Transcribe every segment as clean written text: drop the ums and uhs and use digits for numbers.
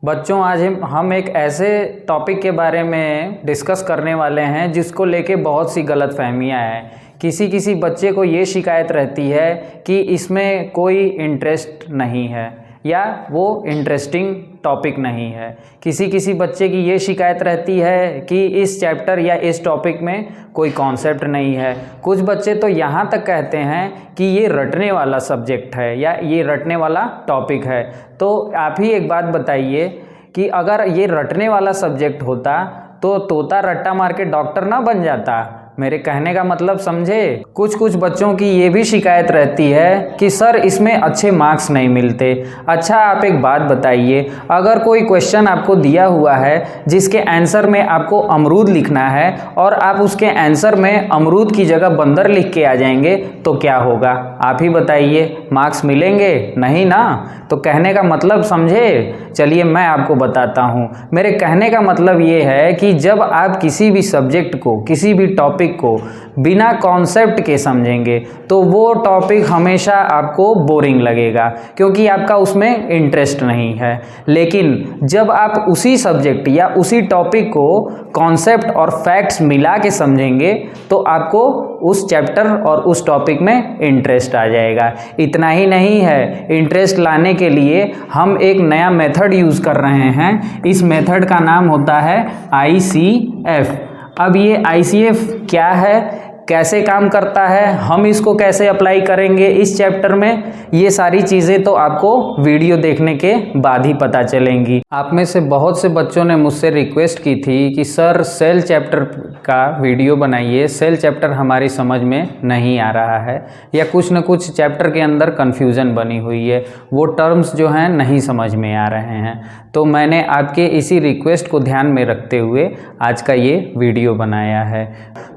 बच्चों आज हम एक ऐसे टॉपिक के बारे में डिस्कस करने वाले हैं जिसको लेके बहुत सी गलतफहमियां हैं। किसी बच्चे को ये शिकायत रहती है कि इसमें कोई इंटरेस्ट नहीं है या वो इंटरेस्टिंग टॉपिक नहीं है। किसी बच्चे की ये शिकायत रहती है कि इस चैप्टर या इस टॉपिक में कोई कॉन्सेप्ट नहीं है। कुछ बच्चे तो यहाँ तक कहते हैं कि ये रटने वाला सब्जेक्ट है या ये रटने वाला टॉपिक है। तो आप ही एक बात बताइए कि अगर ये रटने वाला सब्जेक्ट होता तो तोता रट्टा मार के डॉक्टर ना बन जाता। मेरे कहने का मतलब समझे। कुछ बच्चों की ये भी शिकायत रहती है कि सर इसमें अच्छे मार्क्स नहीं मिलते। अच्छा आप एक बात बताइए, अगर कोई क्वेश्चन आपको दिया हुआ है जिसके आंसर में आपको अमरूद लिखना है और आप उसके आंसर में अमरूद की जगह बंदर लिख के आ जाएंगे तो क्या होगा? आप ही बताइए, मार्क्स मिलेंगे? नहीं ना। तो कहने का मतलब समझे। चलिए मैं आपको बताता हूँ। मेरे कहने का मतलब ये है कि जब आप किसी भी सब्जेक्ट को, किसी भी टॉपिक को बिना कॉन्सेप्ट के समझेंगे तो वो टॉपिक हमेशा आपको बोरिंग लगेगा क्योंकि आपका उसमें इंटरेस्ट नहीं है। लेकिन जब आप उसी सब्जेक्ट या उसी टॉपिक को कॉन्सेप्ट और फैक्ट्स मिला के समझेंगे तो आपको उस चैप्टर और उस टॉपिक में इंटरेस्ट आ जाएगा। इतना ही नहीं है, इंटरेस्ट लाने के लिए हम एक नया मेथड यूज़ कर रहे हैं। इस मेथड का नाम होता है ICF। अब ये ICF क्या है, कैसे काम करता है, हम इसको कैसे अप्लाई करेंगे इस चैप्टर में, ये सारी चीज़ें तो आपको वीडियो देखने के बाद ही पता चलेंगी। आप में से बहुत से बच्चों ने मुझसे रिक्वेस्ट की थी कि सर सेल चैप्टर का वीडियो बनाइए, सेल चैप्टर हमारी समझ में नहीं आ रहा है या कुछ न कुछ चैप्टर के अंदर कन्फ्यूज़न बनी हुई है, वो टर्म्स जो हैं नहीं समझ में आ रहे हैं। तो मैंने आपके इसी रिक्वेस्ट को ध्यान में रखते हुए आज का ये वीडियो बनाया है।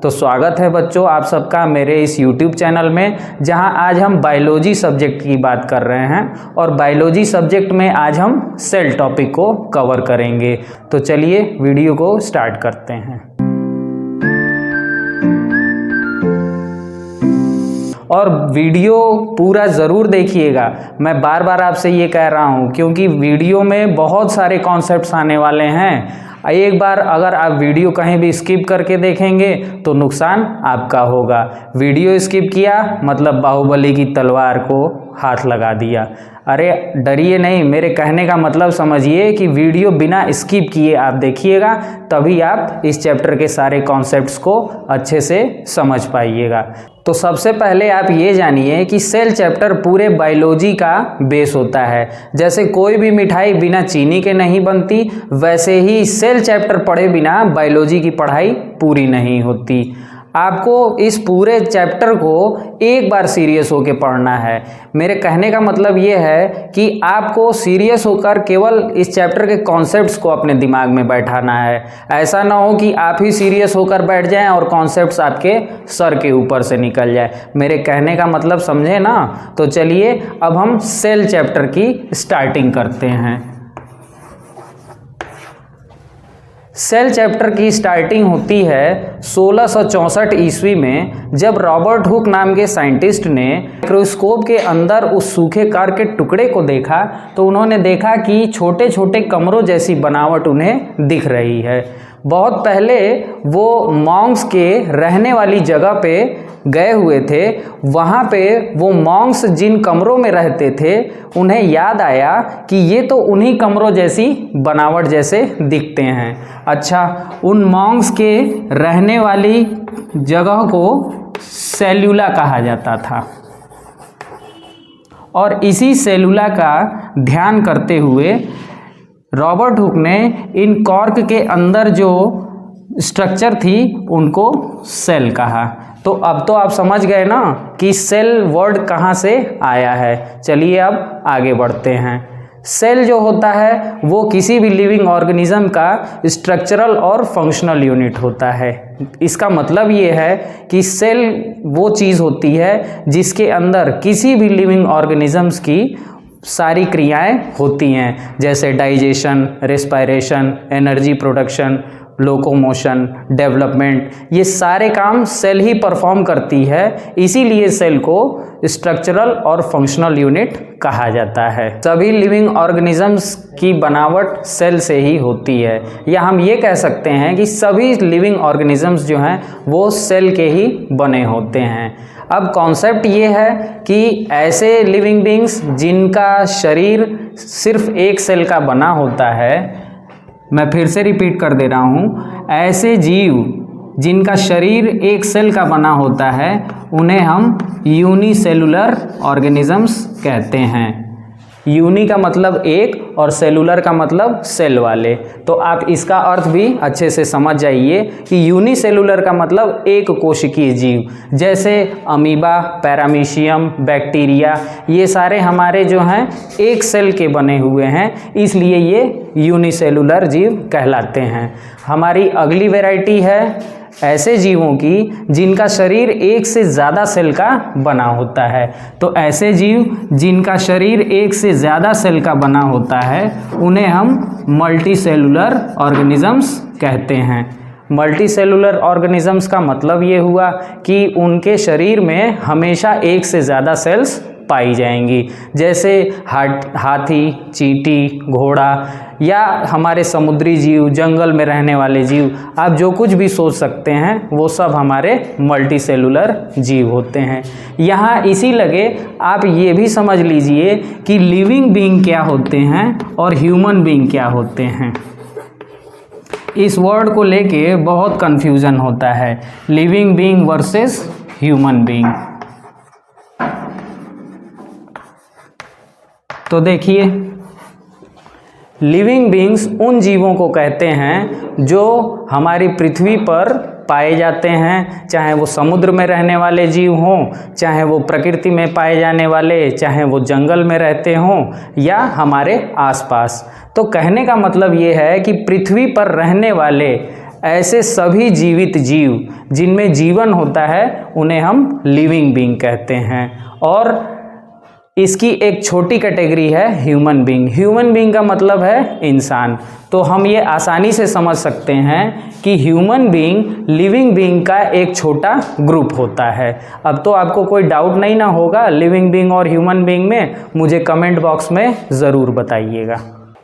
तो स्वागत है बच्चों आप सबका मेरे इस YouTube चैनल में, जहां आज हम बायोलॉजी सब्जेक्ट की बात कर रहे हैं और बायोलॉजी सब्जेक्ट में आज हम सेल टॉपिक को कवर करेंगे। तो चलिए वीडियो को स्टार्ट करते हैं। और वीडियो पूरा ज़रूर देखिएगा, मैं बार बार आपसे ये कह रहा हूँ क्योंकि वीडियो में बहुत सारे कॉन्सेप्ट्स आने वाले हैं। एक बार अगर आप वीडियो कहीं भी स्किप करके देखेंगे तो नुकसान आपका होगा। वीडियो स्किप किया मतलब बाहुबली की तलवार को हाथ लगा दिया। अरे डरिए नहीं, मेरे कहने का मतलब समझिए कि वीडियो बिना स्किप किए आप देखिएगा, तभी आप इस चैप्टर के सारे कॉन्सेप्ट्स को अच्छे से समझ पाइएगा। तो सबसे पहले आप ये जानिए कि सेल चैप्टर पूरे बायोलॉजी का बेस होता है। जैसे कोई भी मिठाई बिना चीनी के नहीं बनती, वैसे ही सेल चैप्टर पढ़े बिना बायोलॉजी की पढ़ाई पूरी नहीं होती। आपको इस पूरे चैप्टर को एक बार सीरियस होकर पढ़ना है। मेरे कहने का मतलब ये है कि आपको सीरियस होकर केवल इस चैप्टर के कॉन्सेप्ट्स को अपने दिमाग में बैठाना है। ऐसा ना हो कि आप ही सीरियस होकर बैठ जाएं और कॉन्सेप्ट्स आपके सर के ऊपर से निकल जाए। मेरे कहने का मतलब समझे ना। तो चलिए अब हम सेल चैप्टर की स्टार्टिंग करते हैं। सेल चैप्टर की स्टार्टिंग होती है 1664 ईस्वी में, जब रॉबर्ट हुक नाम के साइंटिस्ट ने माइक्रोस्कोप के अंदर उस सूखे कार के टुकड़े को देखा तो उन्होंने देखा कि छोटे छोटे कमरों जैसी बनावट उन्हें दिख रही है। बहुत पहले वो मॉन्क्स के रहने वाली जगह पे गए हुए थे। वहाँ पे वो मॉन्क्स जिन कमरों में रहते थे उन्हें याद आया कि ये तो उन्हीं कमरों जैसी बनावट जैसे दिखते हैं। अच्छा, उन मॉन्क्स के रहने वाली जगह को सेल्यूला कहा जाता था और इसी सेल्यूला का ध्यान करते हुए रॉबर्ट हुक ने इन कॉर्क के अंदर जो स्ट्रक्चर थी उनको सेल कहा। तो अब तो आप समझ गए ना कि सेल वर्ड कहाँ से आया है। चलिए अब आगे बढ़ते हैं। सेल जो होता है वो किसी भी लिविंग ऑर्गेनिज्म का स्ट्रक्चरल और फंक्शनल यूनिट होता है। इसका मतलब ये है कि सेल वो चीज़ होती है जिसके अंदर किसी भी लिविंग ऑर्गेनिजम्स की सारी क्रियाएं होती हैं, जैसे digestion, respiration, energy production locomotion, development, ये सारे काम सेल ही परफॉर्म करती है। इसीलिए सेल को स्ट्रक्चरल और फंक्शनल यूनिट कहा जाता है। सभी लिविंग ऑर्गेनिजम्स की बनावट सेल से ही होती है, या हम ये कह सकते हैं कि सभी लिविंग ऑर्गेनिजम्स जो हैं वो सेल के ही बने होते हैं। अब कॉन्सेप्ट ये है कि ऐसे लिविंग बींग्स जिनका शरीर सिर्फ एक सेल का बना होता है, मैं फिर से रिपीट कर दे रहा हूँ, ऐसे जीव जिनका शरीर एक सेल का बना होता है उन्हें हम यूनिसेलुलर ऑर्गेनिजम्स कहते हैं। यूनि का मतलब एक और सेलुलर का मतलब सेल वाले। तो आप इसका अर्थ भी अच्छे से समझ जाइए कि यूनिसेलुलर का मतलब एक कोशिकीय जीव, जैसे अमीबा, पैरामीशियम, बैक्टीरिया, ये सारे हमारे जो हैं एक सेल के बने हुए हैं, इसलिए ये यूनिसेलुलर जीव कहलाते हैं। हमारी अगली वैरायटी है ऐसे जीवों की जिनका शरीर एक से ज़्यादा सेल का बना होता है। तो ऐसे जीव जिनका शरीर एक से ज़्यादा सेल का बना होता है उन्हें हम मल्टी सेलुलर ऑर्गेनिजम्स कहते हैं। मल्टी सेलुलर ऑर्गेनिजम्स का मतलब ये हुआ कि उनके शरीर में हमेशा एक से ज़्यादा सेल्स पाई जाएंगी, जैसे हाथी, चींटी, घोड़ा, या हमारे समुद्री जीव, जंगल में रहने वाले जीव, आप जो कुछ भी सोच सकते हैं वो सब हमारे मल्टी सेलुलर जीव होते हैं। यहाँ इसी लगे आप ये भी समझ लीजिए कि लिविंग बीइंग क्या होते हैं और ह्यूमन बीइंग क्या होते हैं। इस वर्ड को लेके बहुत कन्फ्यूज़न होता है, living being versus human being. तो देखिए, लिविंग बीइंग्स उन जीवों को कहते हैं जो हमारी पृथ्वी पर पाए जाते हैं, चाहे वो समुद्र में रहने वाले जीव हों, चाहे वो प्रकृति में पाए जाने वाले, चाहे वो जंगल में रहते हों या हमारे आसपास। तो कहने का मतलब ये है कि पृथ्वी पर रहने वाले ऐसे सभी जीवित जीव जिनमें जीवन होता है उन्हें हम लिविंग बीइंग कहते हैं। और इसकी एक छोटी कैटेगरी है ह्यूमन बीइंग। ह्यूमन बीइंग का मतलब है इंसान। तो हम ये आसानी से समझ सकते हैं कि ह्यूमन बीइंग लिविंग बीइंग का एक छोटा ग्रुप होता है। अब तो आपको कोई डाउट नहीं ना होगा लिविंग बीइंग और ह्यूमन बीइंग में, मुझे कमेंट बॉक्स में ज़रूर बताइएगा।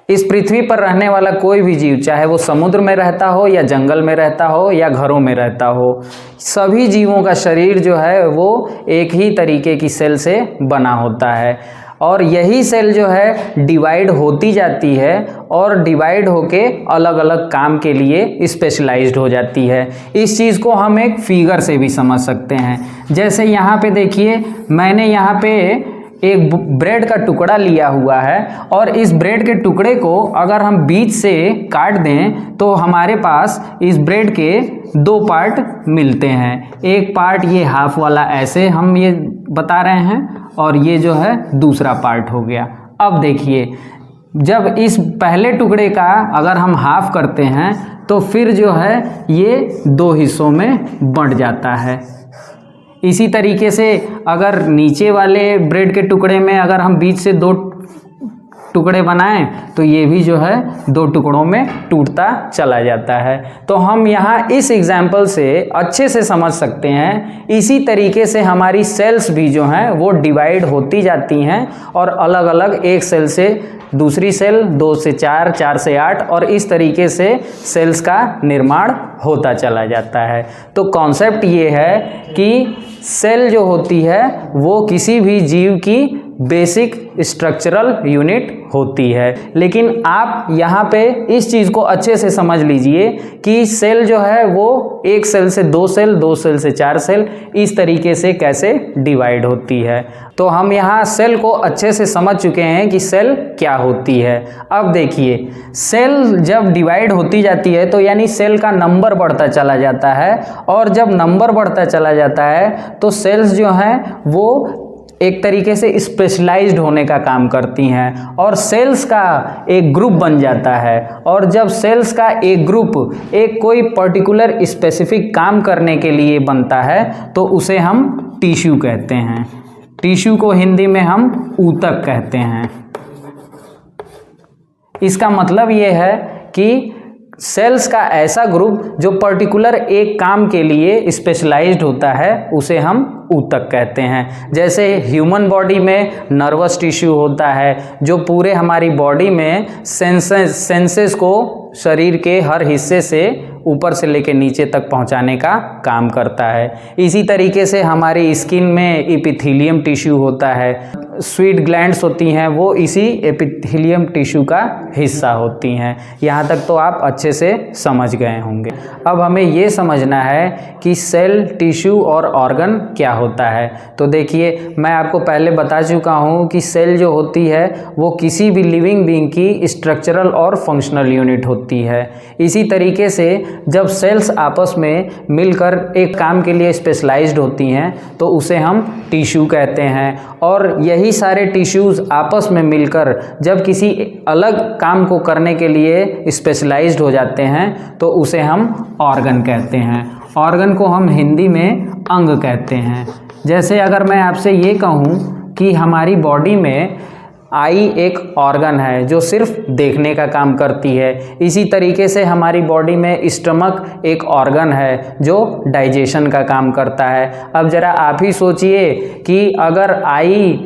इस पृथ्वी पर रहने वाला कोई भी जीव, चाहे वो समुद्र में रहता हो या जंगल में रहता हो या घरों में रहता हो, सभी जीवों का शरीर जो है वो एक ही तरीके की सेल से बना होता है। और यही सेल जो है डिवाइड होती जाती है और डिवाइड होके अलग अलग काम के लिए स्पेशलाइज्ड हो जाती है। इस चीज़ को हम एक फिगर से भी समझ सकते हैं। जैसे यहाँ पे देखिए, मैंने यहाँ पे एक ब्रेड का टुकड़ा लिया हुआ है और इस ब्रेड के टुकड़े को अगर हम बीच से काट दें तो हमारे पास इस ब्रेड के दो पार्ट मिलते हैं। एक पार्ट ये हाफ वाला ऐसे हम ये बता रहे हैं और ये जो है दूसरा पार्ट हो गया। अब देखिए, जब इस पहले टुकड़े का अगर हम हाफ करते हैं तो फिर जो है ये दो हिस्सों में बंट जाता है। इसी तरीके से अगर नीचे वाले ब्रेड के टुकड़े में अगर हम बीच से दो टुकड़े बनाएं तो ये भी जो है दो टुकड़ों में टूटता चला जाता है। तो हम यहाँ इस एग्जाम्पल से अच्छे से समझ सकते हैं, इसी तरीके से हमारी सेल्स भी जो हैं वो डिवाइड होती जाती हैं और अलग अलग एक सेल से दूसरी सेल, 2 से 4, 4 से 8 और इस तरीके से सेल्स का निर्माण होता चला जाता है। तो कॉन्सेप्ट ये है कि सेल जो होती है वो किसी भी जीव की बेसिक स्ट्रक्चरल यूनिट होती है। लेकिन आप यहाँ पे इस चीज़ को अच्छे से समझ लीजिए कि सेल जो है वो एक सेल से 2 सेल, 2 सेल से 4 सेल, इस तरीके से कैसे डिवाइड होती है। तो हम यहाँ सेल को अच्छे से समझ चुके हैं कि सेल क्या होती है। अब देखिए, सेल जब डिवाइड होती जाती है तो यानी सेल का नंबर बढ़ता चला जाता है और जब नंबर बढ़ता चला जाता है तो सेल्स जो हैं वो एक तरीके से स्पेशलाइज्ड होने का काम करती हैं और सेल्स का एक ग्रुप बन जाता है। और जब सेल्स का एक ग्रुप एक कोई पर्टिकुलर स्पेसिफिक काम करने के लिए बनता है तो उसे हम टिश्यू कहते हैं। टिश्यू को हिंदी में हम ऊतक कहते हैं। इसका मतलब ये है कि सेल्स का ऐसा ग्रुप जो पर्टिकुलर एक काम के लिए स्पेशलाइज्ड होता है उसे हम ऊतक कहते हैं। जैसे ह्यूमन बॉडी में नर्वस टिश्यू होता है जो पूरे हमारी बॉडी में सेंसेस को शरीर के हर हिस्से से ऊपर से लेकर नीचे तक पहुंचाने का काम करता है। इसी तरीके से हमारी स्किन में एपिथेलियम टिश्यू होता है, स्वीट ग्लैंड्स होती हैं, वो इसी एपिथेलियम टिश्यू का हिस्सा होती हैं। यहाँ तक तो आप अच्छे से समझ गए होंगे। अब हमें ये समझना है कि सेल, टिश्यू और ऑर्गन क्या होता है। तो देखिए, मैं आपको पहले बता चुका हूँ कि सेल जो होती है वो किसी भी लिविंग बीइंग की स्ट्रक्चरल और फंक्शनल यूनिट होती है। इसी तरीके से जब सेल्स आपस में मिलकर एक काम के लिए स्पेशलाइज्ड होती हैं तो उसे हम टिश्यू कहते हैं, और यही सारे टिश्यूज़ आपस में मिलकर जब किसी अलग काम को करने के लिए स्पेशलाइज्ड हो जाते हैं तो उसे हम ऑर्गन कहते हैं। ऑर्गन को हम हिंदी में अंग कहते हैं। जैसे अगर मैं आपसे ये कहूँ कि हमारी बॉडी में आई एक ऑर्गन है जो सिर्फ देखने का काम करती है, इसी तरीके से हमारी बॉडी में स्टमक एक ऑर्गन है जो डाइजेशन का काम करता है। अब ज़रा आप ही सोचिए कि अगर आई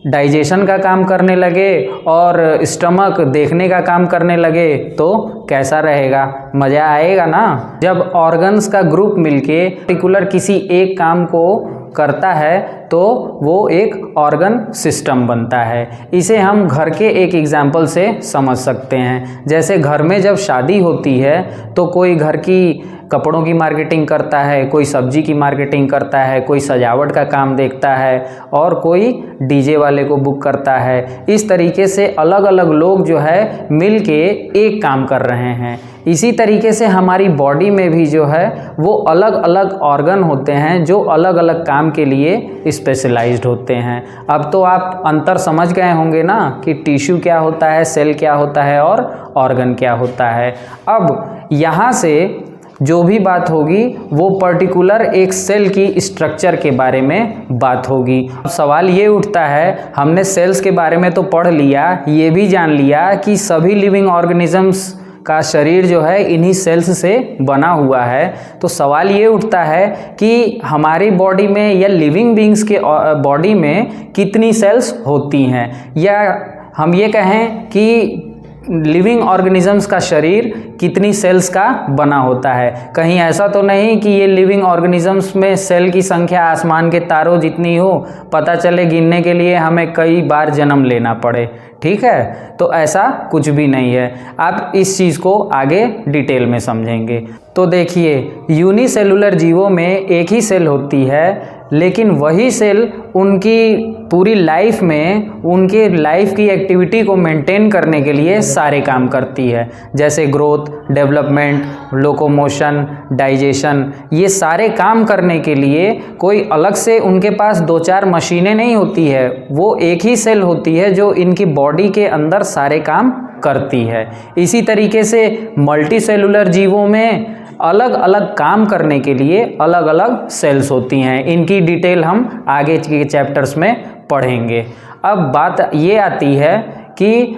डाइजेशन का काम करने लगे और स्टमक देखने का काम करने लगे तो कैसा रहेगा, मज़ा आएगा ना। जब ऑर्गन्स का ग्रुप मिलके पर्टिकुलर किसी एक काम को करता है तो वो एक ऑर्गन सिस्टम बनता है। इसे हम घर के एक एग्जाम्पल से समझ सकते हैं। जैसे घर में जब शादी होती है तो कोई घर की कपड़ों की मार्केटिंग करता है, कोई सब्जी की मार्केटिंग करता है, कोई सजावट का काम देखता है और कोई डीजे वाले को बुक करता है। इस तरीके से अलग अलग लोग जो है मिल के एक काम कर रहे हैं। इसी तरीके से हमारी बॉडी में भी जो है वो अलग अलग ऑर्गन होते हैं जो अलग अलग काम के लिए स्पेशलाइज्ड होते हैं। अब तो आप अंतर समझ गए होंगे ना कि टिश्यू क्या होता है, सेल क्या होता है और ऑर्गन क्या होता है। अब यहाँ से जो भी बात होगी वो पर्टिकुलर एक सेल की स्ट्रक्चर के बारे में बात होगी। अब सवाल ये उठता है, हमने सेल्स के बारे में तो पढ़ लिया, ये भी जान लिया कि सभी लिविंग ऑर्गेनिजम्स का शरीर जो है इन्हीं सेल्स से बना हुआ है। तो सवाल ये उठता है कि हमारी बॉडी में या लिविंग बीइंग्स के बॉडी में कितनी सेल्स होती हैं, या हम ये कहें कि लिविंग ऑर्गेनिजम्स का शरीर कितनी सेल्स का बना होता है। कहीं ऐसा तो नहीं कि ये लिविंग ऑर्गेनिजम्स में सेल की संख्या आसमान के तारों जितनी हो, पता चले गिनने के लिए हमें कई बार जन्म लेना पड़े। ठीक है, तो ऐसा कुछ भी नहीं है। आप इस चीज़ को आगे डिटेल में समझेंगे। तो देखिए, यूनिसेलुलर जीवों में एक ही सेल होती है, लेकिन वही सेल उनकी पूरी लाइफ में उनके लाइफ की एक्टिविटी को मेंटेन करने के लिए सारे काम करती है। जैसे ग्रोथ, डेवलपमेंट, लोकोमोशन, डाइजेशन, ये सारे काम करने के लिए कोई अलग से उनके पास 2-4 मशीनें नहीं होती है। वो एक ही सेल होती है जो इनकी बॉडी के अंदर सारे काम करती है। इसी तरीके से मल्टी सेलुलर जीवों में अलग अलग काम करने के लिए अलग अलग सेल्स होती हैं। इनकी डिटेल हम आगे के चैप्टर्स में पढ़ेंगे। अब बात ये आती है कि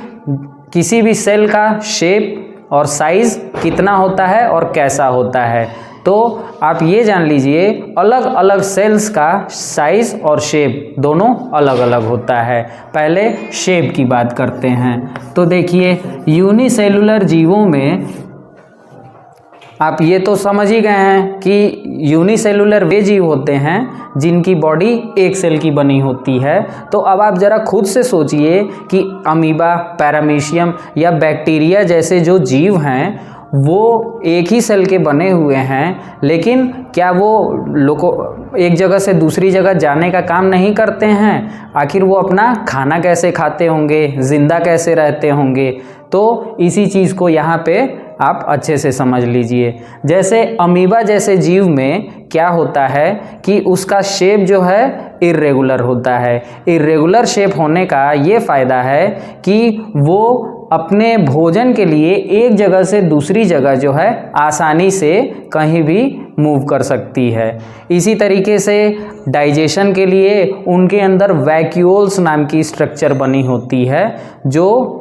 किसी भी सेल का शेप और साइज़ कितना होता है और कैसा होता है। तो आप ये जान लीजिए, अलग अलग सेल्स का साइज़ और शेप दोनों अलग अलग होता है। पहले शेप की बात करते हैं। तो देखिए, यूनिसेलुलर जीवों में आप ये तो समझ ही गए हैं कि यूनिसेलुलर वे जीव होते हैं जिनकी बॉडी एक सेल की बनी होती है। तो अब आप ज़रा खुद से सोचिए कि अमीबा, पैरामीशियम या बैक्टीरिया जैसे जो जीव हैं वो एक ही सेल के बने हुए हैं, लेकिन क्या वो एक जगह से दूसरी जगह जाने का काम नहीं करते हैं? आखिर वो अपना खाना कैसे खाते होंगे, ज़िंदा कैसे रहते होंगे? तो इसी चीज़ को यहाँ पे आप अच्छे से समझ लीजिए। जैसे अमीबा जैसे जीव में क्या होता है कि उसका शेप जो है इर्रेगुलर होता है। इर्रेगुलर शेप होने का ये फ़ायदा है कि वो अपने भोजन के लिए एक जगह से दूसरी जगह जो है आसानी से कहीं भी मूव कर सकती है। इसी तरीके से डाइजेशन के लिए उनके अंदर वैक्यूल्स नाम की स्ट्रक्चर बनी होती है जो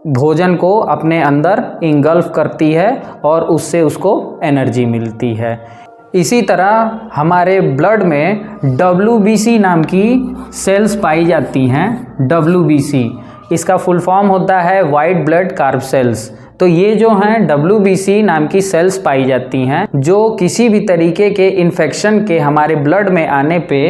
भोजन को अपने अंदर इंगल्फ करती है और उससे उसको एनर्जी मिलती है। इसी तरह हमारे ब्लड में WBC नाम की सेल्स पाई जाती हैं। WBC इसका फुल फॉर्म होता है वाइट ब्लड कार्ब सेल्स। तो ये जो हैं WBC नाम की सेल्स पाई जाती हैं जो किसी भी तरीके के इन्फेक्शन के हमारे ब्लड में आने पे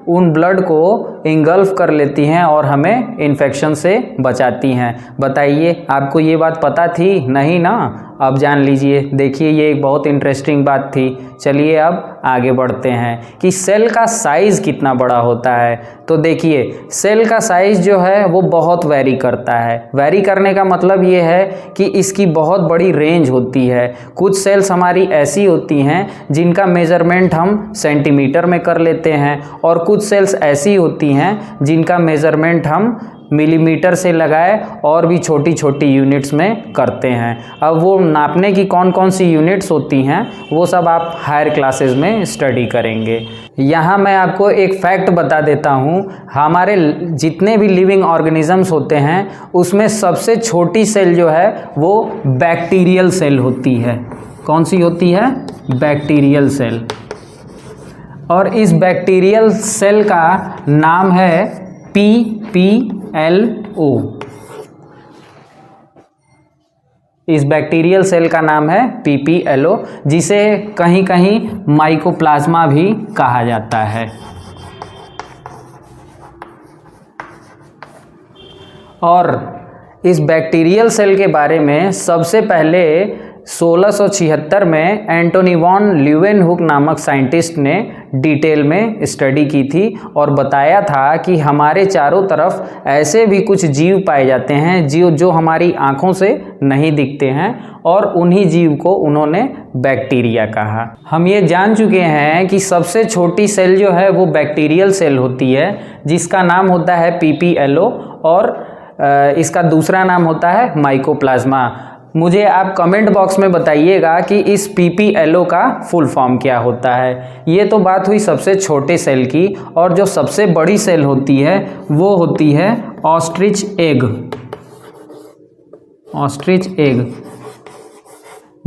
उन ब्लड को इंगल्फ कर लेती हैं और हमें इन्फेक्शन से बचाती हैं। बताइए, आपको ये बात पता थी? नहीं ना? अब जान लीजिए। देखिए, ये एक बहुत इंटरेस्टिंग बात थी। चलिए अब आगे बढ़ते हैं कि सेल का साइज़ कितना बड़ा होता है। तो देखिए, सेल का साइज़ जो है वो बहुत वैरी करता है। वैरी करने का मतलब ये है कि इसकी बहुत बड़ी रेंज होती है। कुछ सेल्स हमारी ऐसी होती हैं जिनका मेज़रमेंट हम सेंटीमीटर में कर लेते हैं और कुछ सेल्स ऐसी होती हैं जिनका मेज़रमेंट हम मिलीमीटर से लगाए और भी छोटी छोटी यूनिट्स में करते हैं। अब वो नापने की कौन कौन सी यूनिट्स होती हैं वो सब आप हायर क्लासेस में स्टडी करेंगे। यहाँ मैं आपको एक फैक्ट बता देता हूँ, हमारे जितने भी लिविंग ऑर्गेनिजम्स होते हैं उसमें सबसे छोटी सेल जो है वो बैक्टीरियल सेल होती है। कौन सी होती है? Bacterial cell. और इस बैक्टीरियल सेल का नाम है PPLO। इस बैक्टीरियल सेल का नाम है PPLO, जिसे कहीं कहीं माइकोप्लाज्मा भी कहा जाता है। और इस बैक्टीरियल सेल के बारे में सबसे पहले 1676 में एंटोनी वॉन ल्यूवेनहुक नामक साइंटिस्ट ने डिटेल में स्टडी की थी और बताया था कि हमारे चारों तरफ ऐसे भी कुछ जीव पाए जाते हैं जो हमारी आँखों से नहीं दिखते हैं और उन्हीं जीव को उन्होंने बैक्टीरिया कहा। हम ये जान चुके हैं कि सबसे छोटी सेल जो है वो बैक्टीरियल सेल होती है जिसका नाम होता है PPLO और इसका दूसरा नाम होता है माइकोप्लाज्मा। मुझे आप कमेंट बॉक्स में बताइएगा कि इस PPLO का फुल फॉर्म क्या होता है। ये तो बात हुई सबसे छोटे सेल की, और जो सबसे बड़ी सेल होती है वो होती है ऑस्ट्रिच एग। ऑस्ट्रिच एग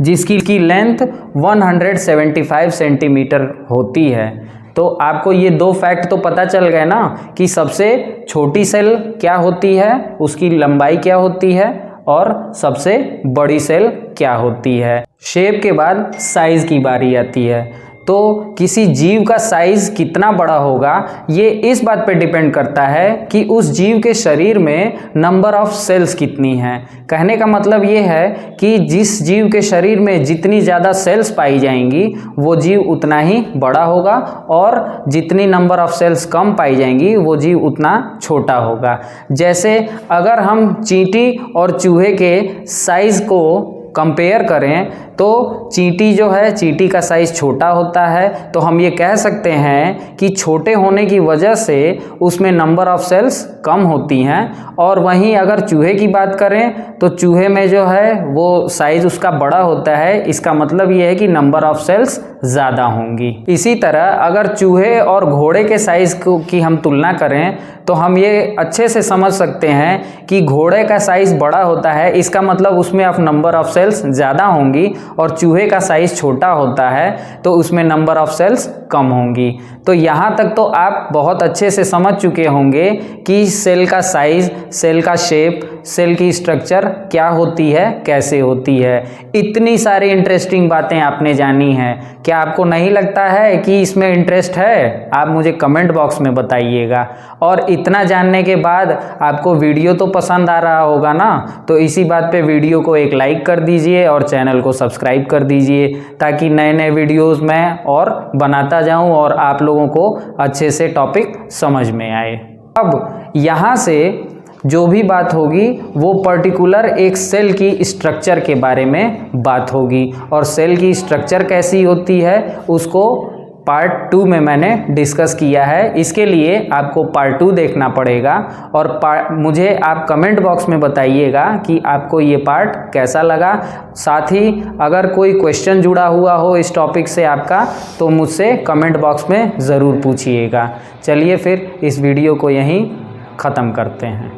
जिसकी लेंथ 175 सेंटीमीटर होती है। तो आपको ये दो फैक्ट तो पता चल गए ना कि सबसे छोटी सेल क्या होती है, उसकी लंबाई क्या होती है और सबसे बड़ी सेल क्या होती है। शेप के बाद साइज़ की बारी आती है। तो किसी जीव का साइज़ कितना बड़ा होगा ये इस बात पे डिपेंड करता है कि उस जीव के शरीर में नंबर ऑफ सेल्स कितनी हैं। कहने का मतलब ये है कि जिस जीव के शरीर में जितनी ज़्यादा सेल्स पाई जाएंगी वो जीव उतना ही बड़ा होगा और जितनी नंबर ऑफ सेल्स कम पाई जाएंगी वो जीव उतना छोटा होगा। जैसे अगर हम चींटी और चूहे के साइज़ को कंपेयर करें तो चींटी जो है, चींटी का साइज़ छोटा होता है, तो हम ये कह सकते हैं कि छोटे होने की वजह से उसमें नंबर ऑफ सेल्स कम होती हैं। और वहीं अगर चूहे की बात करें तो चूहे में जो है वो साइज़ उसका बड़ा होता है, इसका मतलब ये है कि नंबर ऑफ सेल्स ज़्यादा होंगी। इसी तरह अगर चूहे और घोड़े के साइज़ की हम तुलना करें तो हम ये अच्छे से समझ सकते हैं कि घोड़े का साइज़ बड़ा होता है, इसका मतलब उसमें अब नंबर ऑफ सेल्स ज़्यादा होंगी, और चूहे का साइज़ छोटा होता है तो उसमें नंबर ऑफ सेल्स कम होंगी। तो यहाँ तक तो आप बहुत अच्छे से समझ चुके होंगे कि सेल का साइज़, सेल का शेप, सेल की स्ट्रक्चर क्या होती है, कैसे होती है। इतनी सारी इंटरेस्टिंग बातें आपने जानी हैं। क्या आपको नहीं लगता है कि इसमें इंटरेस्ट है? आप मुझे कमेंट बॉक्स में बताइएगा। और इतना जानने के बाद आपको वीडियो तो पसंद आ रहा होगा ना, तो इसी बात पे वीडियो को एक लाइक कर दीजिए और चैनल को सब्सक्राइब कर दीजिए ताकि नए नए वीडियोज़ मैं और बनाता जाऊं और आप लोगों को अच्छे से टॉपिक समझ में आए। अब यहाँ से जो भी बात होगी वो पर्टिकुलर एक सेल की स्ट्रक्चर के बारे में बात होगी, और सेल की स्ट्रक्चर कैसी होती है उसको पार्ट 2 में मैंने डिस्कस किया है। इसके लिए आपको पार्ट 2 देखना पड़ेगा और मुझे आप कमेंट बॉक्स में बताइएगा कि आपको ये पार्ट कैसा लगा। साथ ही अगर कोई क्वेश्चन जुड़ा हुआ हो इस टॉपिक से आपका तो मुझसे कमेंट बॉक्स में ज़रूर पूछिएगा। चलिए फिर इस वीडियो को यहीं ख़त्म करते हैं।